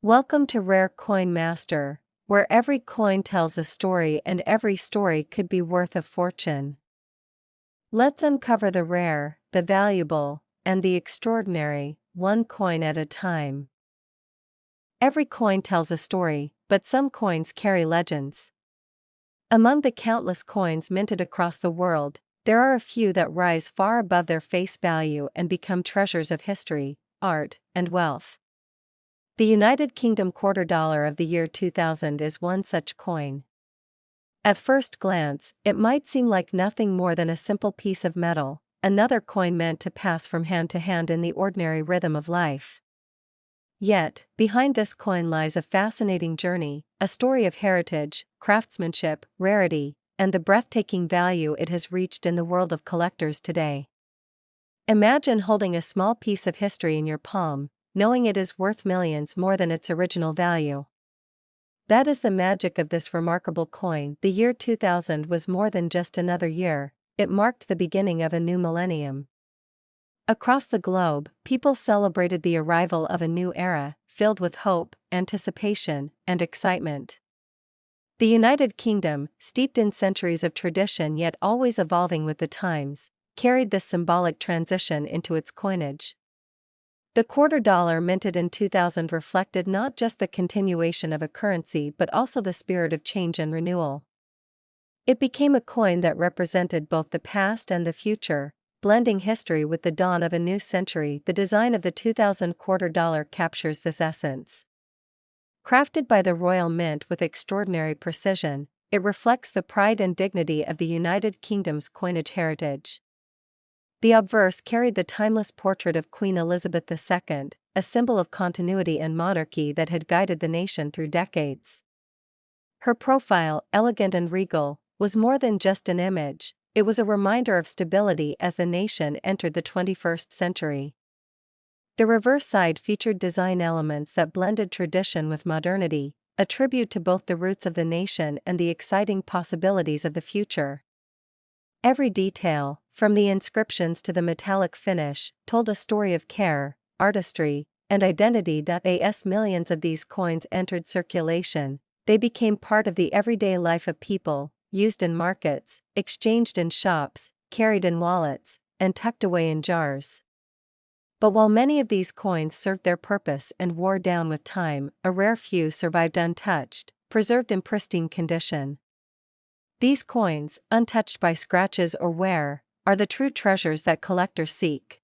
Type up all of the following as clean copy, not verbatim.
Welcome to Rare Coin Master, where every coin tells a story and every story could be worth a fortune. Let's uncover the rare, the valuable, and the extraordinary, one coin at a time. Every coin tells a story, but some coins carry legends. Among the countless coins minted across the world, there are a few that rise far above their face value and become treasures of history, art, and wealth. The United Kingdom quarter dollar of the year 2000 is one such coin. At first glance, it might seem like nothing more than a simple piece of metal, another coin meant to pass from hand to hand in the ordinary rhythm of life. Yet, behind this coin lies a fascinating journey, a story of heritage, craftsmanship, rarity, and the breathtaking value it has reached in the world of collectors today. Imagine holding a small piece of history in your palm, knowing it is worth millions more than its original value. That is the magic of this remarkable coin. The year 2000 was more than just another year, it marked the beginning of a new millennium. Across the globe, people celebrated the arrival of a new era, filled with hope, anticipation, and excitement. The United Kingdom, steeped in centuries of tradition yet always evolving with the times, carried this symbolic transition into its coinage. The quarter dollar minted in 2000 reflected not just the continuation of a currency but also the spirit of change and renewal. It became a coin that represented both the past and the future, blending history with the dawn of a new century. The design of the 2000 quarter dollar captures this essence. Crafted by the Royal Mint with extraordinary precision, it reflects the pride and dignity of the United Kingdom's coinage heritage. The obverse carried the timeless portrait of Queen Elizabeth II, a symbol of continuity and monarchy that had guided the nation through decades. Her profile, elegant and regal, was more than just an image, it was a reminder of stability as the nation entered the 21st century. The reverse side featured design elements that blended tradition with modernity, a tribute to both the roots of the nation and the exciting possibilities of the future. Every detail, from the inscriptions to the metallic finish, told a story of care, artistry, and identity. As millions of these coins entered circulation, they became part of the everyday life of people, used in markets, exchanged in shops, carried in wallets, and tucked away in jars. But while many of these coins served their purpose and wore down with time, a rare few survived untouched, preserved in pristine condition. These coins, untouched by scratches or wear, are the true treasures that collectors seek.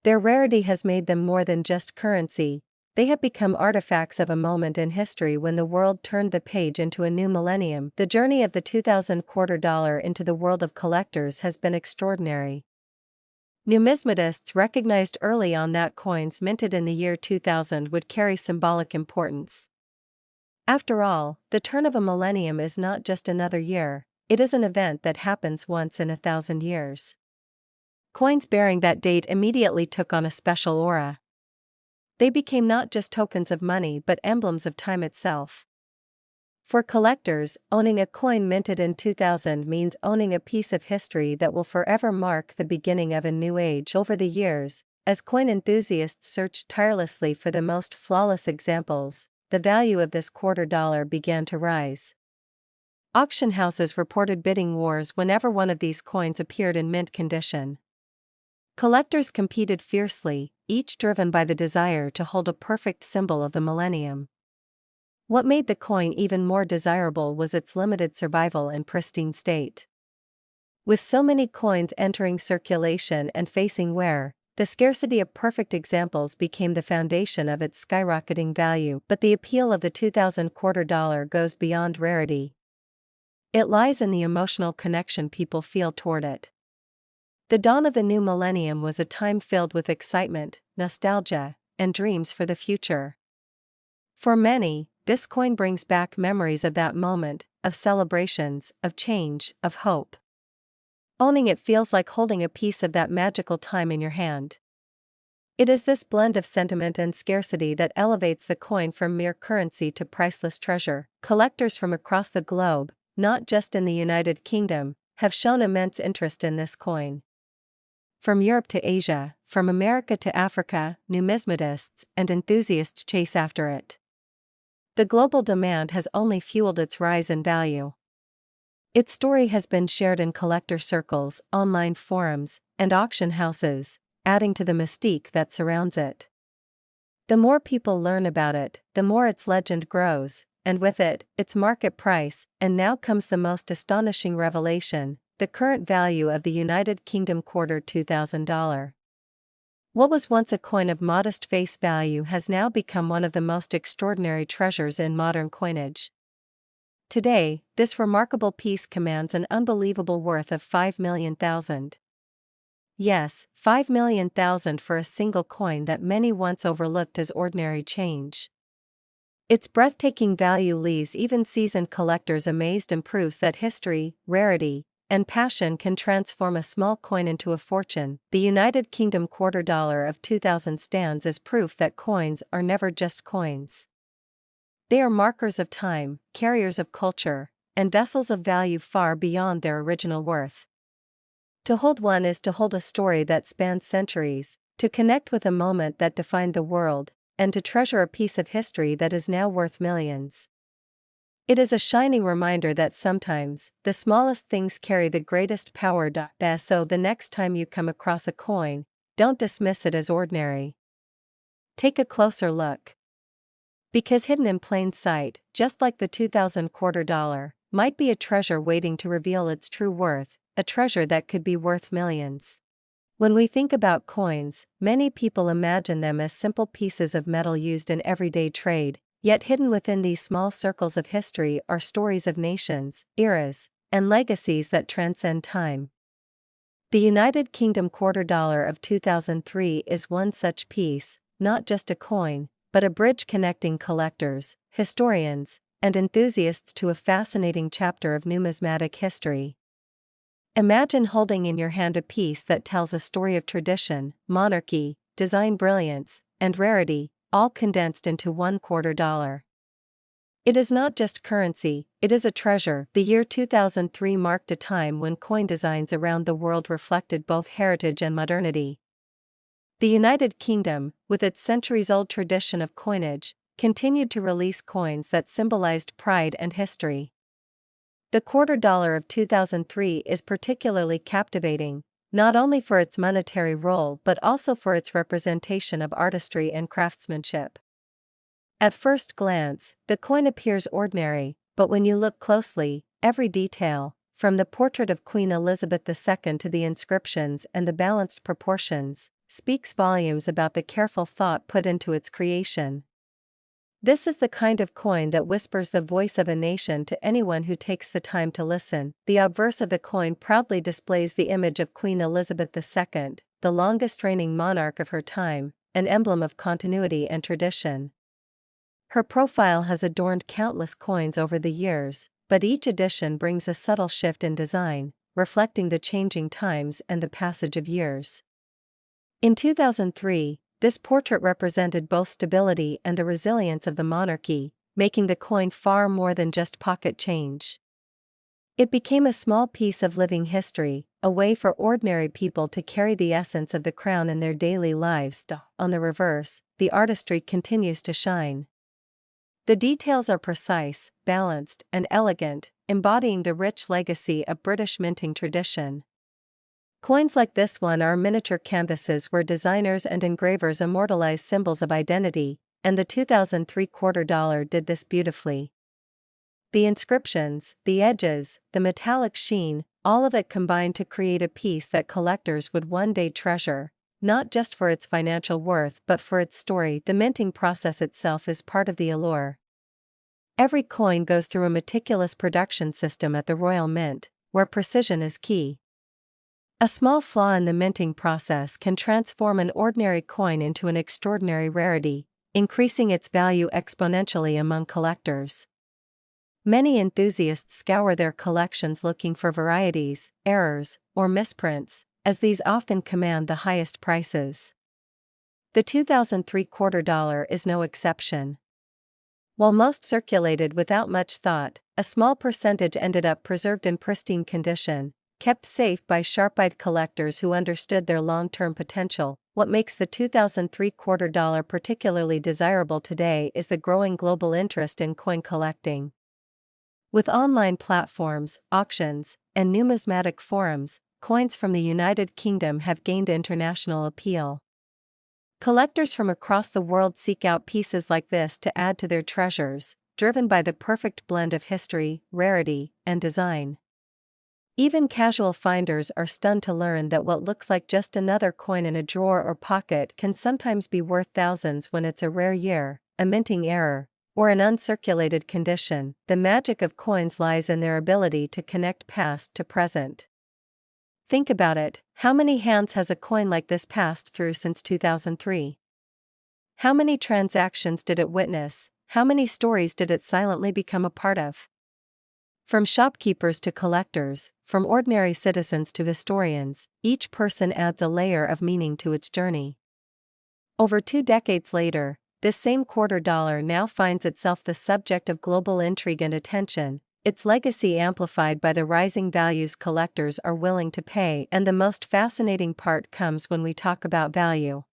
Their rarity has made them more than just currency, they have become artifacts of a moment in history when the world turned the page into a new millennium. The journey of the 2000 quarter dollar into the world of collectors has been extraordinary. Numismatists recognized early on that coins minted in the year 2000 would carry symbolic importance. After all, the turn of a millennium is not just another year, it is an event that happens once in 1,000 years. Coins bearing that date immediately took on a special aura. They became not just tokens of money but emblems of time itself. For collectors, owning a coin minted in 2000 means owning a piece of history that will forever mark the beginning of a new age. Over the years, as coin enthusiasts searched tirelessly for the most flawless examples, the value of this quarter dollar began to rise. Auction houses reported bidding wars whenever one of these coins appeared in mint condition. Collectors competed fiercely, each driven by the desire to hold a perfect symbol of the millennium. What made the coin even more desirable was its limited survival in pristine state. With so many coins entering circulation and facing wear, the scarcity of perfect examples became the foundation of its skyrocketing value. But the appeal of the 2000 quarter dollar goes beyond rarity. It lies in the emotional connection people feel toward it. The dawn of the new millennium was a time filled with excitement, nostalgia, and dreams for the future. For many, this coin brings back memories of that moment, of celebrations, of change, of hope. Owning it feels like holding a piece of that magical time in your hand. It is this blend of sentiment and scarcity that elevates the coin from mere currency to priceless treasure. Collectors from across the globe, not just in the United Kingdom, have shown immense interest in this coin. From Europe to Asia, from America to Africa, numismatists and enthusiasts chase after it. The global demand has only fueled its rise in value. Its story has been shared in collector circles, online forums, and auction houses, adding to the mystique that surrounds it. The more people learn about it, the more its legend grows, and with it, its market price, and now comes the most astonishing revelation: the current value of the United Kingdom quarter $2,000. What was once a coin of modest face value has now become one of the most extraordinary treasures in modern coinage. Today, this remarkable piece commands an unbelievable worth of $5 million. Yes, $5 million for a single coin that many once overlooked as ordinary change. Its breathtaking value leaves even seasoned collectors amazed and proves that history, rarity, and passion can transform a small coin into a fortune. The United Kingdom quarter dollar of 2000 stands as proof that coins are never just coins. They are markers of time, carriers of culture, and vessels of value far beyond their original worth. To hold one is to hold a story that spans centuries, to connect with a moment that defined the world, and to treasure a piece of history that is now worth millions. It is a shining reminder that sometimes, the smallest things carry the greatest power. So the next time you come across a coin, don't dismiss it as ordinary. Take a closer look. Because hidden in plain sight, just like the 2000 quarter dollar, might be a treasure waiting to reveal its true worth, a treasure that could be worth millions. When we think about coins, many people imagine them as simple pieces of metal used in everyday trade, yet hidden within these small circles of history are stories of nations, eras, and legacies that transcend time. The United Kingdom quarter dollar of 2003 is one such piece, not just a coin, but a bridge connecting collectors, historians, and enthusiasts to a fascinating chapter of numismatic history. Imagine holding in your hand a piece that tells a story of tradition, monarchy, design brilliance, and rarity, all condensed into one quarter dollar. It is not just currency, it is a treasure. The year 2003 marked a time when coin designs around the world reflected both heritage and modernity. The United Kingdom, with its centuries-old tradition of coinage, continued to release coins that symbolized pride and history. The quarter dollar of 2003 is particularly captivating, not only for its monetary role but also for its representation of artistry and craftsmanship. At first glance, the coin appears ordinary, but when you look closely, every detail, from the portrait of Queen Elizabeth II to the inscriptions and the balanced proportions, speaks volumes about the careful thought put into its creation. This is the kind of coin that whispers the voice of a nation to anyone who takes the time to listen. The obverse of the coin proudly displays the image of Queen Elizabeth II, the longest reigning monarch of her time, an emblem of continuity and tradition. Her profile has adorned countless coins over the years, but each edition brings a subtle shift in design, reflecting the changing times and the passage of years. In 2003, this portrait represented both stability and the resilience of the monarchy, making the coin far more than just pocket change. It became a small piece of living history, a way for ordinary people to carry the essence of the crown in their daily lives. On the reverse, the artistry continues to shine. The details are precise, balanced, and elegant, embodying the rich legacy of British minting tradition. Coins like this one are miniature canvases where designers and engravers immortalize symbols of identity, and the 2003 quarter dollar did this beautifully. The inscriptions, the edges, the metallic sheen, all of it combined to create a piece that collectors would one day treasure, not just for its financial worth but for its story. The minting process itself is part of the allure. Every coin goes through a meticulous production system at the Royal Mint, where precision is key. A small flaw in the minting process can transform an ordinary coin into an extraordinary rarity, increasing its value exponentially among collectors. Many enthusiasts scour their collections looking for varieties, errors, or misprints, as these often command the highest prices. The 2003 quarter dollar is no exception. While most circulated without much thought, a small percentage ended up preserved in pristine condition, kept safe by sharp-eyed collectors who understood their long-term potential. What makes the 2003 quarter dollar particularly desirable today is the growing global interest in coin collecting. With online platforms, auctions, and numismatic forums, coins from the United Kingdom have gained international appeal. Collectors from across the world seek out pieces like this to add to their treasures, driven by the perfect blend of history, rarity, and design. Even casual finders are stunned to learn that what looks like just another coin in a drawer or pocket can sometimes be worth thousands when it's a rare year, a minting error, or an uncirculated condition. The magic of coins lies in their ability to connect past to present. Think about it, how many hands has a coin like this passed through since 2003? How many transactions did it witness? How many stories did it silently become a part of? From shopkeepers to collectors, from ordinary citizens to historians, each person adds a layer of meaning to its journey. Over 2 decades later, this same quarter dollar now finds itself the subject of global intrigue and attention, its legacy amplified by the rising values collectors are willing to pay. And the most fascinating part comes when we talk about value.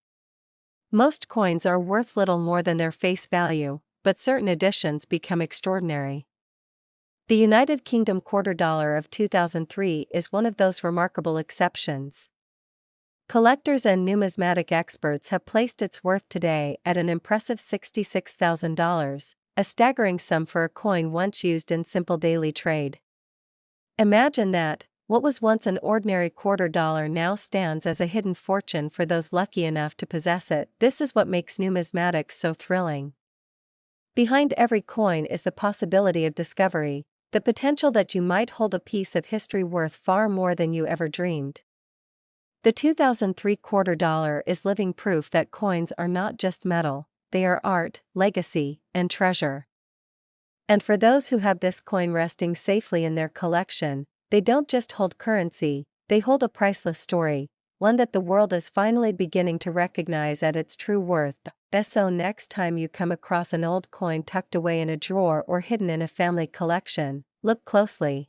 Most coins are worth little more than their face value, but certain editions become extraordinary. The United Kingdom quarter dollar of 2003 is one of those remarkable exceptions. Collectors and numismatic experts have placed its worth today at an impressive $66,000, a staggering sum for a coin once used in simple daily trade. Imagine that, what was once an ordinary quarter dollar now stands as a hidden fortune for those lucky enough to possess it. This is what makes numismatics so thrilling. Behind every coin is the possibility of discovery, the potential that you might hold a piece of history worth far more than you ever dreamed. The 2003 quarter dollar is living proof that coins are not just metal, they are art, legacy, and treasure. And for those who have this coin resting safely in their collection, they don't just hold currency, they hold a priceless story, one that the world is finally beginning to recognize at its true worth. So next time you come across an old coin tucked away in a drawer or hidden in a family collection, look closely.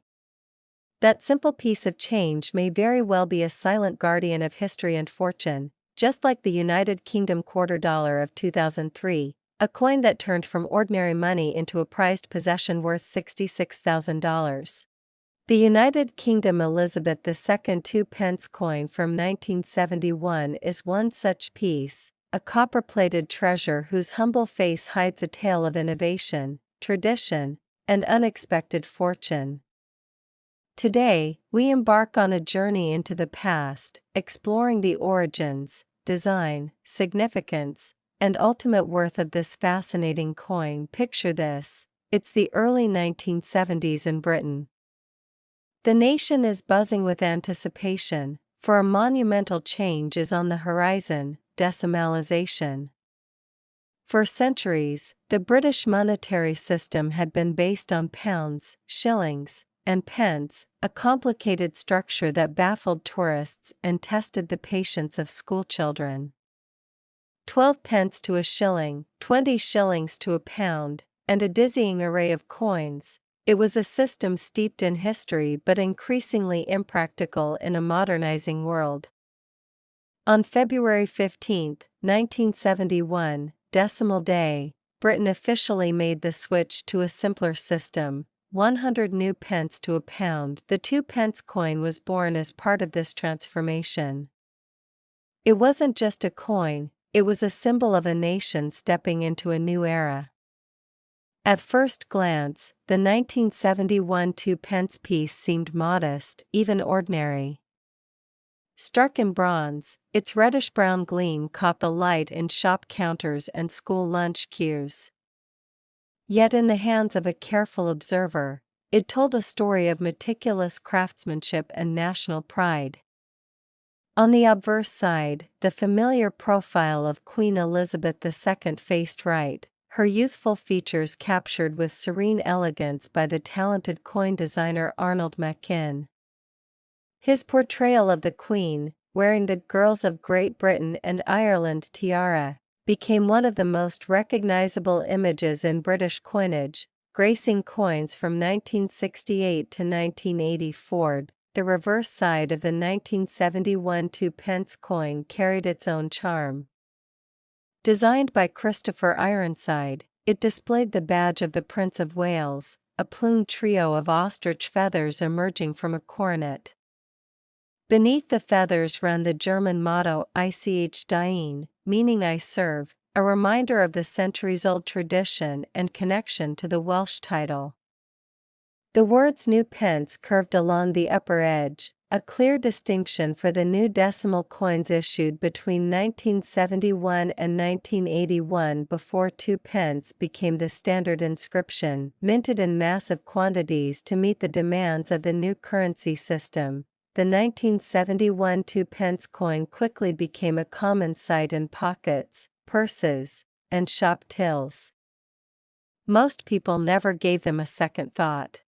That simple piece of change may very well be a silent guardian of history and fortune, just like the United Kingdom quarter dollar of 2003, a coin that turned from ordinary money into a prized possession worth $66,000. The United Kingdom Elizabeth II 2-pence coin from 1971 is one such piece, a copper-plated treasure whose humble face hides a tale of innovation, tradition, and unexpected fortune. Today, we embark on a journey into the past, exploring the origins, design, significance, and ultimate worth of this fascinating coin. Picture this, it's the early 1970s in Britain. The nation is buzzing with anticipation, for a monumental change is on the horizon: decimalization. For centuries, the British monetary system had been based on pounds, shillings, and pence, a complicated structure that baffled tourists and tested the patience of schoolchildren. 12 pence to a shilling, 20 shillings to a pound, and a dizzying array of coins. It was a system steeped in history but increasingly impractical in a modernizing world. On February 15, 1971, Decimal Day, Britain officially made the switch to a simpler system, 100 new pence to a pound. The 2-pence coin was born as part of this transformation. It wasn't just a coin, it was a symbol of a nation stepping into a new era. At first glance, the 1971 2-pence piece seemed modest, even ordinary. Struck in bronze, its reddish-brown gleam caught the light in shop counters and school lunch queues. Yet in the hands of a careful observer, it told a story of meticulous craftsmanship and national pride. On the obverse side, the familiar profile of Queen Elizabeth II faced right, her youthful features captured with serene elegance by the talented coin designer Arnold Machin. His portrayal of the Queen, wearing the Girls of Great Britain and Ireland tiara, became one of the most recognizable images in British coinage, gracing coins from 1968 to 1984. the reverse side of the 1971 2-pence coin carried its own charm. Designed by Christopher Ironside, it displayed the badge of the Prince of Wales, a plumed trio of ostrich feathers emerging from a coronet. Beneath the feathers ran the German motto Ich diene, meaning I serve, a reminder of the centuries-old tradition and connection to the Welsh title. The words new pence curved along the upper edge, a clear distinction for the new decimal coins issued between 1971 and 1981 before 2 pence became the standard inscription, minted in massive quantities to meet the demands of the new currency system. The 1971 2 pence coin quickly became a common sight in pockets, purses, and shop tills. Most people never gave them a second thought.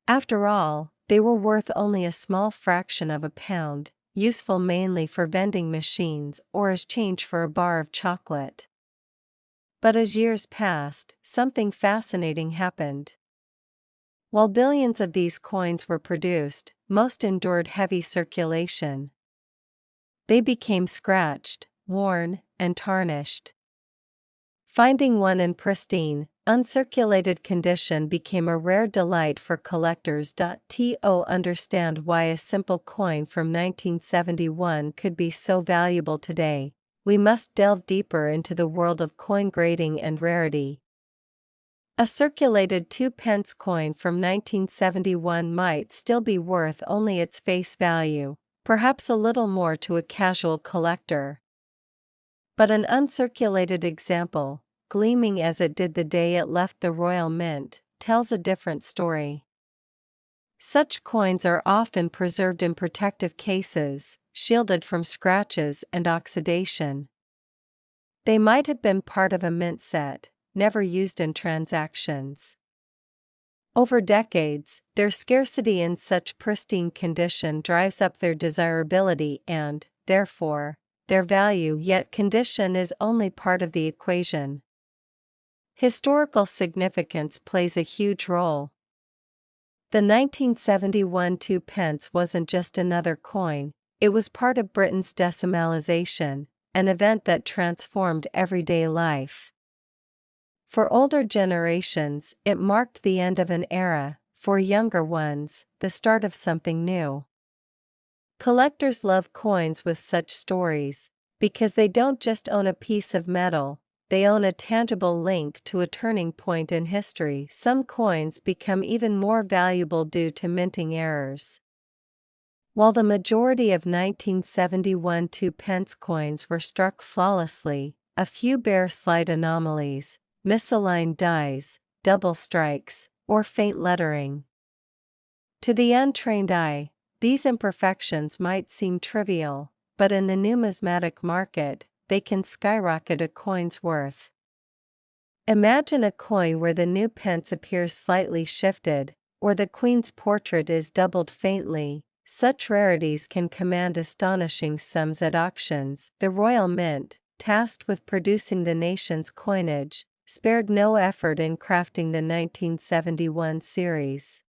After all, they were worth only a small fraction of a pound, useful mainly for vending machines or as change for a bar of chocolate. But as years passed, something fascinating happened. While billions of these coins were produced, most endured heavy circulation. They became scratched, worn, and tarnished. Finding one in pristine, uncirculated condition became a rare delight for collectors. To understand why a simple coin from 1971 could be so valuable today, we must delve deeper into the world of coin grading and rarity. A circulated 2 pence coin from 1971 might still be worth only its face value, perhaps a little more to a casual collector. But an uncirculated example, gleaming as it did the day it left the Royal Mint, tells a different story. Such coins are often preserved in protective cases, shielded from scratches and oxidation. They might have been part of a mint set, never used in transactions. Over decades, their scarcity in such pristine condition drives up their desirability and, therefore, their value, yet condition is only part of the equation. Historical significance plays a huge role. The 1971 2 pence wasn't just another coin, it was part of Britain's decimalisation, an event that transformed everyday life. For older generations, it marked the end of an era, for younger ones, the start of something new. Collectors love coins with such stories, because they don't just own a piece of metal, they own a tangible link to a turning point in history. Some coins become even more valuable due to minting errors. While the majority of 1971 2 pence coins were struck flawlessly, a few bear slight anomalies, misaligned dies, double strikes, or faint lettering. To the untrained eye, these imperfections might seem trivial, but in the numismatic market, they can skyrocket a coin's worth. Imagine a coin where the new pence appears slightly shifted, or the Queen's portrait is doubled faintly. Such rarities can command astonishing sums at auctions. The Royal Mint, tasked with producing the nation's coinage, spared no effort in crafting the 1971 series.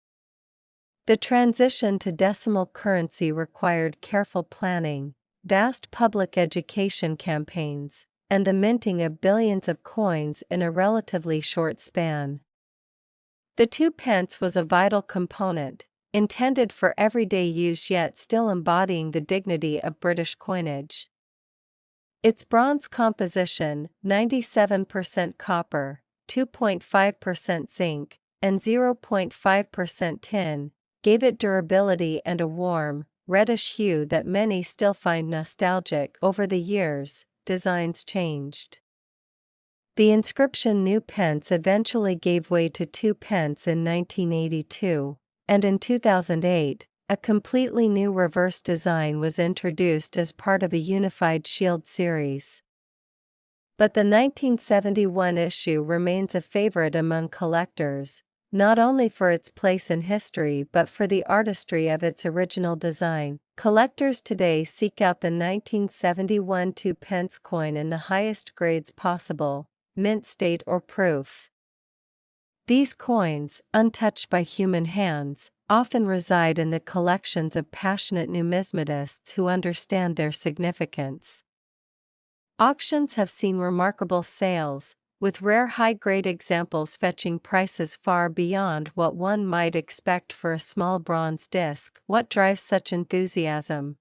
The transition to decimal currency required careful planning, vast public education campaigns, and the minting of billions of coins in a relatively short span. The 2 pence was a vital component, intended for everyday use yet still embodying the dignity of British coinage. Its bronze composition, 97% copper, 2.5% zinc, and 0.5% tin, gave it durability and a warm, reddish hue that many still find nostalgic. Over the years, designs changed. The inscription New Pence eventually gave way to 2 pence in 1982, and in 2008, a completely new reverse design was introduced as part of a unified shield series. But the 1971 issue remains a favorite among collectors, not only for its place in history but for the artistry of its original design. Collectors today seek out the 1971 2 pence coin in the highest grades possible, mint state or proof. These coins, untouched by human hands, often reside in the collections of passionate numismatists who understand their significance. Auctions have seen remarkable sales, with rare high-grade examples fetching prices far beyond what one might expect for a small bronze disc. What drives such enthusiasm?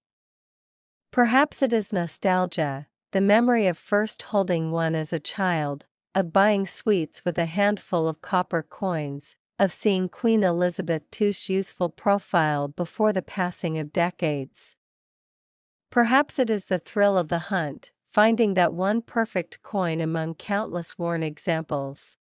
Perhaps it is nostalgia, the memory of first holding one as a child, of buying sweets with a handful of copper coins, of seeing Queen Elizabeth II's youthful profile before the passing of decades. Perhaps it is the thrill of the hunt, finding that one perfect coin among countless worn examples.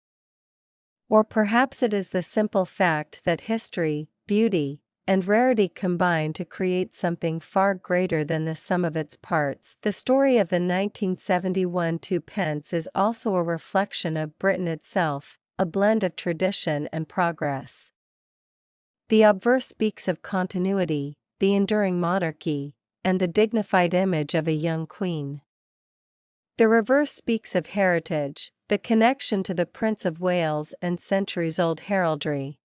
Or perhaps it is the simple fact that history, beauty, and rarity combine to create something far greater than the sum of its parts. The story of the 1971 2p is also a reflection of Britain itself, a blend of tradition and progress. The obverse speaks of continuity, the enduring monarchy, and the dignified image of a young queen. The reverse speaks of heritage, the connection to the Prince of Wales and centuries-old heraldry.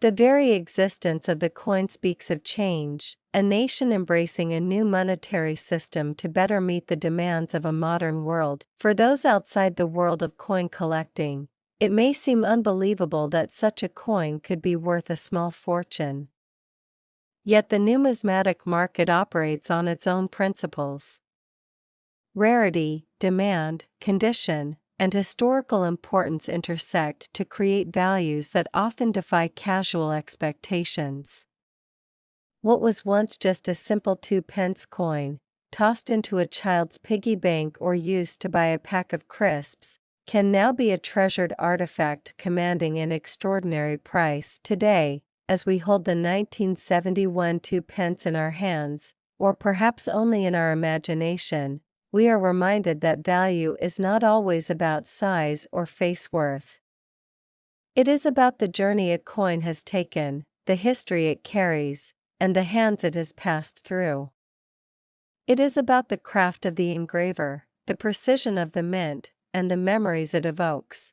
The very existence of the coin speaks of change, a nation embracing a new monetary system to better meet the demands of a modern world. For those outside the world of coin collecting, it may seem unbelievable that such a coin could be worth a small fortune. Yet the numismatic market operates on its own principles. Rarity, demand, condition, and historical importance intersect to create values that often defy casual expectations. What was once just a simple 2p coin, tossed into a child's piggy bank or used to buy a pack of crisps, can now be a treasured artifact commanding an extraordinary price. Today, as we hold the 1971 2p in our hands, or perhaps only in our imagination, we are reminded that value is not always about size or face worth. It is about the journey a coin has taken, the history it carries, and the hands it has passed through. It is about the craft of the engraver, the precision of the mint, and the memories it evokes.